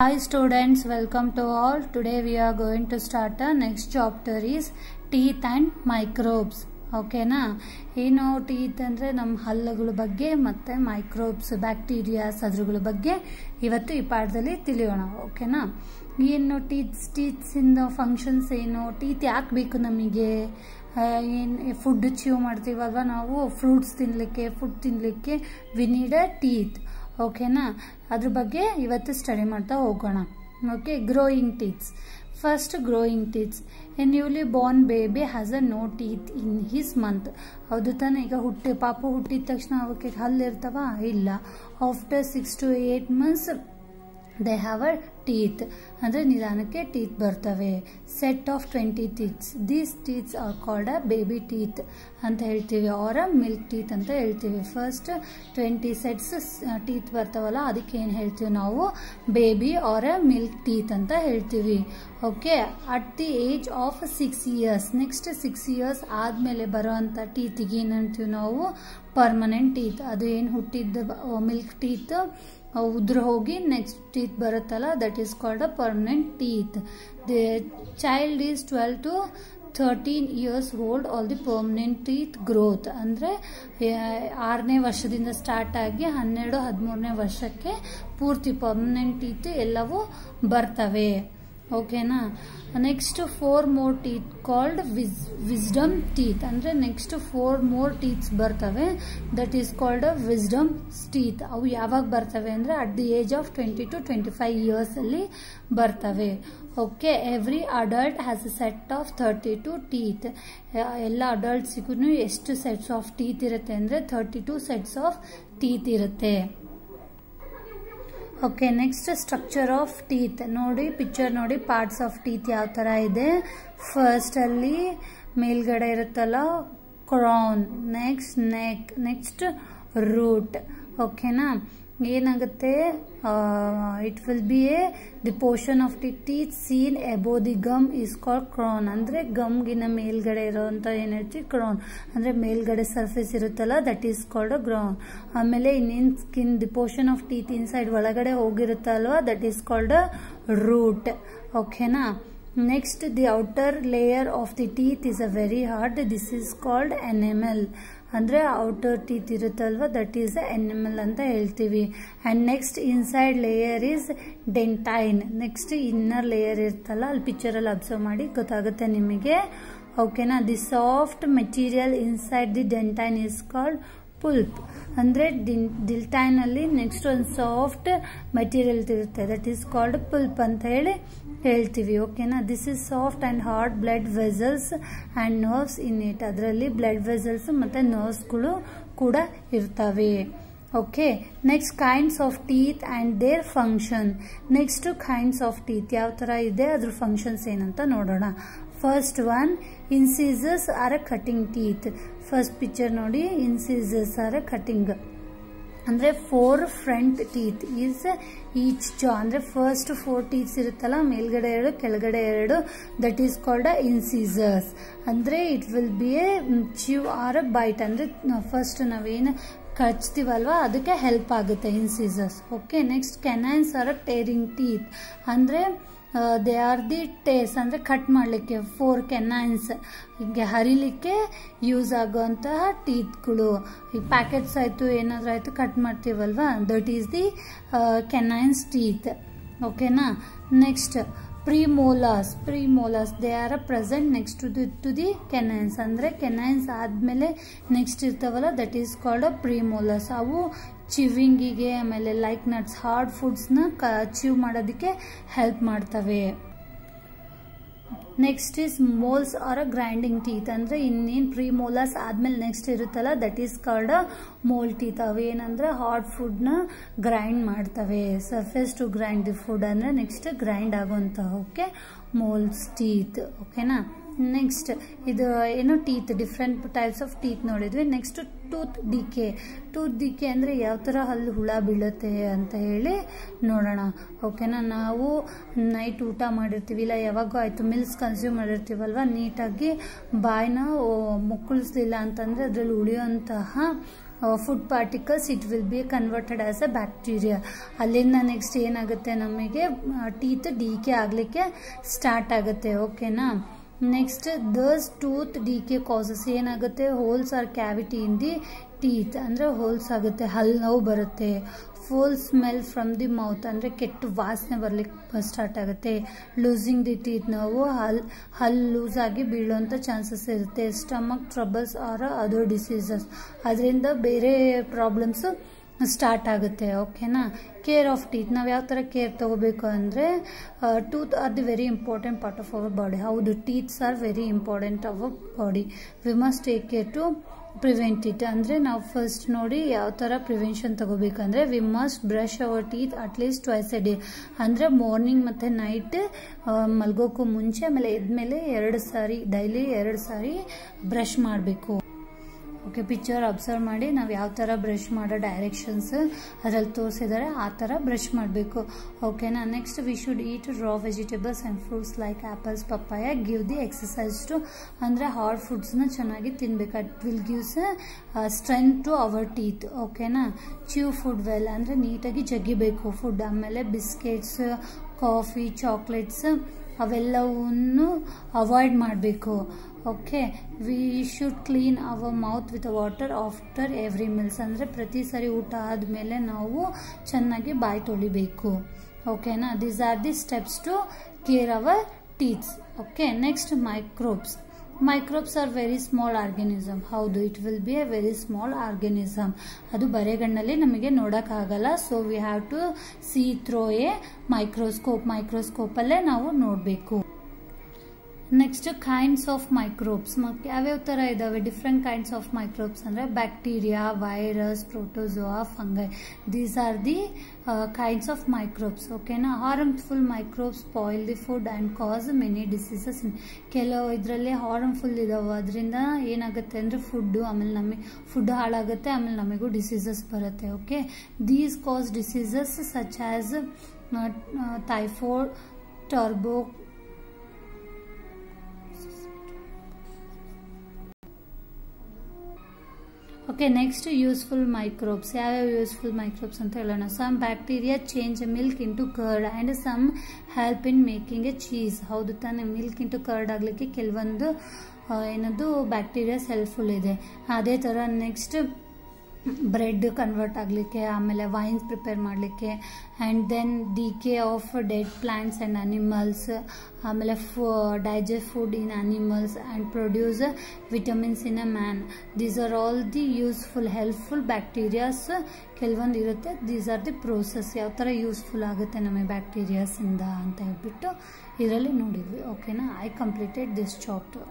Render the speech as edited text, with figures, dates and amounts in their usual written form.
Hi students, welcome to all. Today we are going to start the next chapter is teeth and microbes. ಓಕೆನಾ. ಏನು teeth ಅಂದರೆ ನಮ್ಮ ಹಲ್ಲುಗಳ ಬಗ್ಗೆ ಮತ್ತು microbes bacterias ಅದ್ರಗಳ ಬಗ್ಗೆ ಇವತ್ತು ಈ ಪಾಠದಲ್ಲಿ ತಿಳಿಯೋಣ. ಓಕೆನಾ. ಏನು ಟೀತ್ಸಿಂದ ಫಂಕ್ಷನ್ಸ್ ಏನು, ಟೀತ್ ಯಾಕೆ ಬೇಕು ನಮಗೆ, ಏನು ಫುಡ್ ಚೀವ್ ಮಾಡ್ತೀವಲ್ವ ನಾವು, ಫ್ರೂಟ್ಸ್ ತಿನ್ನಲಿಕ್ಕೆ, ಫುಡ್ ತಿನ್ನಲಿಕ್ಕೆ ವಿ ನೀಡ್ ಅ ಟೀತ್. ಓಕೆನಾ. ಅದ್ರ ಬಗ್ಗೆ ಇವತ್ತು ಸ್ಟಡಿ ಮಾಡ್ತಾ ಹೋಗೋಣ. Okay. Growing teeths. First growing teeths. A newly born baby has a no teeth in his mouth. ಹೌದು ತಾನೆ. ಈಗ ಪಾಪು ಹುಟ್ಟಿದ ತಕ್ಷಣ ಅವಕ್ಕೆ ಹಲ್ಲು ಇರ್ತಾವ? ಇಲ್ಲ. After 6 to 8 months they have a teeth, ಅಂದರೆ ನಿಧಾನಕ್ಕೆ ಟೀತ್ ಬರ್ತವೆ. Set of 20 teeth. These teeths are called a baby teeth ಅಂತ ಹೇಳ್ತೀವಿ, ಆರ್ ಅ ಮಿಲ್ಕ್ ಟೀತ್ ಅಂತ ಹೇಳ್ತೀವಿ. ಫಸ್ಟ್ 20 sets ಟೀತ್ ಬರ್ತಾವಲ್ಲ, ಅದಕ್ಕೆ ಏನು ಹೇಳ್ತೀವಿ ನಾವು, ಬೇಬಿ ಆರ್ ಅ ಮಿಲ್ಕ್ ಟೀತ್ ಅಂತ ಹೇಳ್ತೀವಿ. Okay. At the age of 6 years, next 6 years ಆದಮೇಲೆ ಬರೋವಂಥ ಟೀತಿಗೆ ಏನು ಹೇಳ್ತೀವಿ ನಾವು, ಪರ್ಮನೆಂಟ್ ಟೀತ್. ಅದು ಏನು ಹುಟ್ಟಿದ ಮಿಲ್ಕ್ ಟೀತ್ ಉದ್ರ ಹೋಗಿ ನೆಕ್ಸ್ಟ್ ಟೀತ್ ಬರುತ್ತಲ್ಲ, that is called a permanent teeth. The child is 12 to 13 years old all the permanent teeth growth. ಅಂದರೆ 6ನೇ ವರ್ಷದಿಂದ ಸ್ಟಾರ್ಟ್ ಆಗಿ 12-13ನೇ ವರ್ಷಕ್ಕೆ ಪೂರ್ತಿ ಪರ್ಮನೆಂಟ್ ಟೀತ್ ಎಲ್ಲವೂ ಬರ್ತವೆ. ಓಕೆನಾ. Next 4 more teeth called wisdom teeth. ಅಂದರೆ ನೆಕ್ಸ್ಟ್ 4 more teeth ಬರ್ತವೆ, that is called a wisdom teeth. ಅವು ಯಾವಾಗ ಬರ್ತವೆ ಅಂದರೆ at the age of 20 to 25 years ಅಲ್ಲಿ ಬರ್ತವೆ. Okay. Every adult has a set of 32 teeth. ಎಲ್ಲ ಅಡಲ್ಟ್ಸಿಗೂ ಎಷ್ಟು ಸೆಟ್ಸ್ ಆಫ್ ಟೀತ್ ಇರುತ್ತೆ ಅಂದರೆ 32 sets ಆಫ್ ಟೀತ್ ಇರುತ್ತೆ. Okay. Next structure of teeth ನೋಡಿ, ಪಿಕ್ಚರ್ ನೋಡಿ, ಪಾರ್ಟ್ಸ್ ಆಫ್ ಟೀತ್ ಯಾವ ಥರ ಇದೆ. ಫಸ್ಟ್ ಅಲ್ಲಿ ಮೇಲ್ಗಡೆ ಇರುತ್ತಲ್ಲ crown, next neck, next root. ಓಕೆನಾ. ಏನಾಗುತ್ತೆ, it will be the portion of the teeth seen above the gum is called crown. ಅಂದರೆ ಗಮ್ಗಿನ ಮೇಲ್ಗಡೆ ಇರೋಂಥ ಏನು ಹೇಳ್ತೀವಿ, ಕ್ರೌನ್. ಅಂದರೆ ಮೇಲ್ಗಡೆ ಸರ್ಫೇಸ್ ಇರುತ್ತಲ್ಲ, that is called a crown. ಆಮೇಲೆ ಇನ್ನೇನು skin, the portion of teeth inside ಒಳಗಡೆ ಹೋಗಿರುತ್ತಲ್ವ, that is called a root. ಓಕೆನಾ. Next the outer layer of the teeth is a very hard, this is called enamel. ಅಂದರೆ outer teeth ಇರುತ್ತಲ್ವ, that is enamel ಅಂತ ಹೇಳ್ತೀವಿ. And next inside layer is dentine. Next inner layer ಇರ್ತಲ್ಲ, ಅಲ್ಲಿ ಪಿಕ್ಚರಲ್ಲಿ observe ಮಾಡಿ ಗೊತ್ತಾಗುತ್ತೆ ನಿಮಗೆ. ಓಕೆನಾ. The soft material inside the dentine is called pulp. ಅಂದರೆ ಡಿಲ್ಟೈನ್ ಅಲ್ಲಿ ನೆಕ್ಸ್ಟ್ ಒಂದು ಸಾಫ್ಟ್ ಮೆಟೀರಿಯಲ್ ಇರುತ್ತೆ, ದಟ್ ಈಸ್ ಕಾಲ್ಡ್ ಪುಲ್ಪ್ ಅಂತ ಹೇಳಿ ಹೇಳ್ತೀವಿ. ಓಕೆನಾ. This is soft and hard blood vessels and nerves in it. ಅದರಲ್ಲಿ ಬ್ಲಡ್ ವೆಸಲ್ಸ್ ಮತ್ತೆ ನರ್ವ್ಸ್ಗಳು ಕೂಡ ಇರ್ತವೆ. Okay. Next kinds of teeth and their function. Next kinds of teeth ಯಾವ ತರ ಇದೆ, ಅದ್ರ ಫಂಕ್ಷನ್ಸ್ ಏನಂತ ನೋಡೋಣ. First one, incisors are a cutting teeth. First picture ನೋಡಿ, ಇನ್ಸಿಸಸ್ ಆರ್ ಅ ಕಟಿಂಗ್. ಅಂದರೆ 4 front teeth ಈಸ್ ಈಚ್ ಜಾ. ಅಂದರೆ ಫಸ್ಟ್ 4 teeth ಇರುತ್ತಲ್ಲ, ಮೇಲ್ಗಡೆ 2 ಕೆಳಗಡೆ 2, that is called a incisors. ಅಂದರೆ it will be a chew or a bite. ಅಂದರೆ first ನಾವೇನು ಕಚ್ತೀವಲ್ವ ಅದಕ್ಕೆ ಹೆಲ್ಪ್ ಆಗುತ್ತೆ incisors. Okay. Next canines are a tearing teeth. ಅಂದರೆ ದೇ ಆರ್ ದಿ ಟೇಸ್, ಅಂದರೆ ಕಟ್ ಮಾಡಲಿಕ್ಕೆ 4 ಕೆನೈನ್ಸ್ ಹೀಗೆ ಹರಿಲಿಕ್ಕೆ ಯೂಸ್ ಆಗುವಂತಹ ಟೀತ್ಗಳು. ಈ ಪ್ಯಾಕೆಟ್ಸ್ ಆಯಿತು, ಏನಾದರೂ ಆಯಿತು, ಕಟ್ ಮಾಡ್ತೀವಲ್ವಾ, that is the canines teeth. ಓಕೆನಾ. Next premolars. Premolars they are a present next to the canines. ಅಂದರೆ ಕೆನೈನ್ಸ್ ಆದಮೇಲೆ ನೆಕ್ಸ್ಟ್ ಇರ್ತಾವಲ್ಲ, that is called a premolars. ಅವು ಚಿವಿಂಗಿಗೆ, ಆಮೇಲೆ ಲೈಕ್ ನಟ್ಸ್, ಹಾರ್ಡ್ ಫುಡ್ಸ್ನ ಚೀವ್ ಮಾಡೋದಕ್ಕೆ ಹೆಲ್ಪ್ ಮಾಡ್ತವೆ. Next is molars are a grinding teeth. ಅಂದರೆ ಇನ್ನೇನು ಪ್ರಿಮೋಲಾಸ್ ಆದ್ಮೇಲೆ ನೆಕ್ಸ್ಟ್ ಇರುತ್ತಲ್ಲ, that is called a molar teeth. ಅವೇನಂದ್ರೆ ಹಾರ್ಡ್ ಫುಡ್ನ ಗ್ರೈಂಡ್ ಮಾಡ್ತವೆ, surface to grind the food. ಅಂದರೆ ನೆಕ್ಸ್ಟ್ ಗ್ರೈಂಡ್ ಆಗುವಂತಹಕ್ಕೆ ಮೋಲ್ಸ್ ಟೀತ್. ಓಕೆನಾ. ನೆಕ್ಸ್ಟ್ ಇದು ಏನು teeth, different types of teeth ನೋಡಿದ್ವಿ. Next tooth decay. Tooth decay ಅಂದರೆ ಯಾವ ಥರ ಹಲ್ಲು ಹುಳ ಬೀಳುತ್ತೆ ಅಂತ ಹೇಳಿ ನೋಡೋಣ. ಓಕೆನಾ. ನಾವು ನೈಟ್ ಊಟ ಮಾಡಿರ್ತೀವಿ, ಇಲ್ಲ ಯಾವಾಗೂ ಆಯಿತು ಮಿಲ್ಕ್ಸ್ ಕನ್ಸ್ಯೂಮ್ ಮಾಡಿರ್ತೀವಲ್ವ, ನೀಟಾಗಿ ಬಾಯಿನ ಮುಕ್ಕಳಿಸ್ಲಿಲ್ಲ ಅಂತಂದರೆ ಅದರಲ್ಲಿ ಉಳಿಯುವಂತಹ food particles it will be converted as a bacteria. ಅಲ್ಲಿಂದ ನೆಕ್ಸ್ಟ್ ಏನಾಗುತ್ತೆ, ನಮಗೆ ಟೀತ್ ಡಿಕೆ ಆಗಲಿಕ್ಕೆ ಸ್ಟಾರ್ಟ್ ಆಗುತ್ತೆ. ಓಕೆನಾ. Next thus tooth decay causes ಏನಾಗುತ್ತೆ, holes or cavity in the teeth ಅಂದ್ರೆ ಹೋಲ್ಸ್ ಆಗುತ್ತೆ, ಹಲ್ಲು ನೋವು ಬರುತ್ತೆ. Foul smell from the mouth ಅಂದ್ರೆ ಕೆಟ್ಟ ವಾಸನೆ ಬರ್ಲಿಕ್ಕೆ ಸ್ಟಾರ್ಟ್ ಆಗುತ್ತೆ. ಲೂಸಿಂಗ್ ದಿ ಟೀತ್, ನಾವು ಹಲ್ಲು ಲೂಸ್ ಆಗಿ ಬೀಳುವಂತ ಚಾನ್ಸಸ್ ಇರುತ್ತೆ. Stomach troubles or other diseases, ಅದರಿಂದ ಬೇರೆ ಪ್ರಾಬ್ಲಮ್ಸ್ ಸ್ಟಾರ್ಟ್ ಆಗುತ್ತೆ. ಓಕೆನಾ. ಕೇರ್ ಆಫ್ ಟೀತ್, ನಾವು ಯಾವ ಥರ ಕೇರ್ ತಗೋಬೇಕು ಅಂದರೆ, tooth are the very important part of our body. ಹೌದು, teeths are very important our body. We must take care to prevent it. ಅಂದರೆ ನಾವು ಫಸ್ಟ್ ನೋಡಿ ಯಾವ ಥರ ಪ್ರಿವೆನ್ಷನ್ ತಗೋಬೇಕಂದ್ರೆ, we must brush our teeth at least twice a day. ಅಂದರೆ morning ಮತ್ತು night ಮಲ್ಗೋಕ್ಕೂ ಮುಂಚೆ, ಆಮೇಲೆ ಎದ್ಮೇಲೆ 2 ಸಾರಿ, ಡೈಲಿ 2 ಸಾರಿ ಬ್ರಷ್ ಮಾಡಬೇಕು. ಓಕೆ, ಪಿಕ್ಚರ್ ಅಬ್ಸರ್ವ್ ಮಾಡಿ ನಾವು ಯಾವ ಥರ ಬ್ರಷ್ ಮಾಡೋ ಡೈರೆಕ್ಷನ್ಸ್ ಅದರಲ್ಲಿ ತೋರಿಸಿದ್ದಾರೆ, ಆ ಥರ ಬ್ರಷ್ ಮಾಡಬೇಕು. ಓಕೆನಾ. Next we should eat raw vegetables and fruits like apples, papaya. Give the exercise to, ಅಂದರೆ ಹಾರ್ಡ್ ಫುಡ್ಸ್ನ ಚೆನ್ನಾಗಿ ತಿನ್ಬೇಕು. It will gives strength to our teeth. ಓಕೆನಾ. ಚ್ಯೂ ಫುಡ್ ವೆಲ್, ಅಂದರೆ ನೀಟಾಗಿ ಜಗ್ಗಿಬೇಕು ಫುಡ್. ಆಮೇಲೆ ಬಿಸ್ಕೆಟ್ಸ್, ಕಾಫಿ, ಚಾಕ್ಲೇಟ್ಸ್ ಅವೆಲ್ಲವನ್ನು ಅವಾಯ್ಡ್ ಮಾಡಬೇಕು. Okay. We should clean our mouth with water after every meals, ಅಂದರೆ ಪ್ರತಿ ಸರಿ ಊಟ ಆದಮೇಲೆ ನಾವು ಚೆನ್ನಾಗಿ ಬಾಯಿ ತೊಳಿಬೇಕು. ಓಕೆನಾ. These are the steps to care our teeths. Okay. Next microbes. Microbes are very small organism. ಹೌದು, it will be a very small organism. ಅದು ಬರೆಗಣ್ಣಲ್ಲಿ ನಮಗೆ ನೋಡೋಕ್ಕಾಗಲ್ಲ. So we have to see through a microscope. ಮೈಕ್ರೋಸ್ಕೋಪಲ್ಲೇ ನಾವು ನೋಡಬೇಕು. Next kinds of microbes. ಯಾವ್ಯಾವ ಥರ ಇದಾವೆ, ಡಿಫ್ರೆಂಟ್ ಕೈಂಡ್ಸ್ ಆಫ್ ಮೈಕ್ರೋಬ್ಸ್ ಅಂದರೆ bacteria, virus, protozoa, fungi. These are the kinds of microbes. ಓಕೆನಾ. Harmful microbes spoil the food and cause many diseases. ಕೆಲವು ಇದರಲ್ಲಿ ಹಾರ್ಮ್ಫುಲ್ ಇದಾವೆ, ಅದರಿಂದ ಏನಾಗುತ್ತೆ ಅಂದರೆ ಆಮೇಲೆ ನಮಗೆ ಫುಡ್ ಹಾಳಾಗುತ್ತೆ, ಆಮೇಲೆ ನಮಗೂ ಡಿಸೀಸಸ್ ಬರುತ್ತೆ. Okay. These cause diseases such as typhoid, turbo. Okay. Next useful microbes. ಯಾವ್ಯಾವ ಯೂಸ್ಫುಲ್ ಮೈಕ್ರೋಬ್ಸ್ ಅಂತ ಹೇಳೋಣ. Some bacteria change milk into curd and some help in making a cheese. ಹೌದು ತಾನೆ, ಮಿಲ್ಕ್ ಇಂಟು ಕರ್ಡ್ ಆಗಲಿಕ್ಕೆ ಕೆಲವೊಂದು ಏನದು bacterias helpful ಇದೆ. ಅದೇ ಥರ ನೆಕ್ಸ್ಟ್ ಬ್ರೆಡ್ ಕನ್ವರ್ಟ್ ಆಗಲಿಕ್ಕೆ, ಆಮೇಲೆ ವೈನ್ಸ್ ಪ್ರಿಪೇರ್ ಮಾಡಲಿಕ್ಕೆ, and then decay of dead plants and animals, ಆಮೇಲೆ digest food in animals and produce vitamins in a man. These are all the useful helpful bacterias. ಕೆಲವೊಂದು ಇರುತ್ತೆ. These are the process, ಯಾವ ಥರ useful ಆಗುತ್ತೆ ನಮಗೆ ಬ್ಯಾಕ್ಟೀರಿಯಾಸಿಂದ ಅಂತ ಹೇಳ್ಬಿಟ್ಟು ಇದರಲ್ಲಿ ನೋಡಿದ್ವಿ. ಓಕೆನಾ. I completed this chapter.